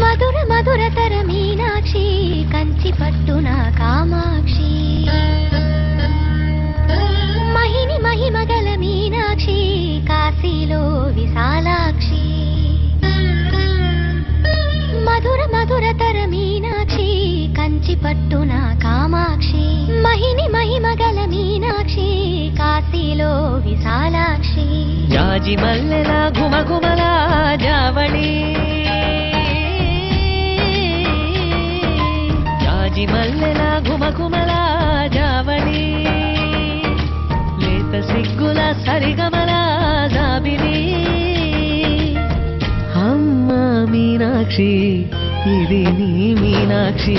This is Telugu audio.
మధుర మధురతర మీనాక్షి కంచి పట్టున కామాక్షి మహిని మహిమగల మీనాక్షి కాశీలో విశాలాక్షి మధుర మధురతర మీనాక్షి కంచి పట్టున కామాక్షి మహిని మహిమగల మీనాక్షి కాశీలో విశాలాక్షి జాజి మల్లెల గుమగుమల జావళి జాజి మల్లెల గుమగుమల జావళి లేత సిగ్గుల సరిగమల జాబిలి అమ్మ మీనాక్షి ఇది నీ మీనాక్షి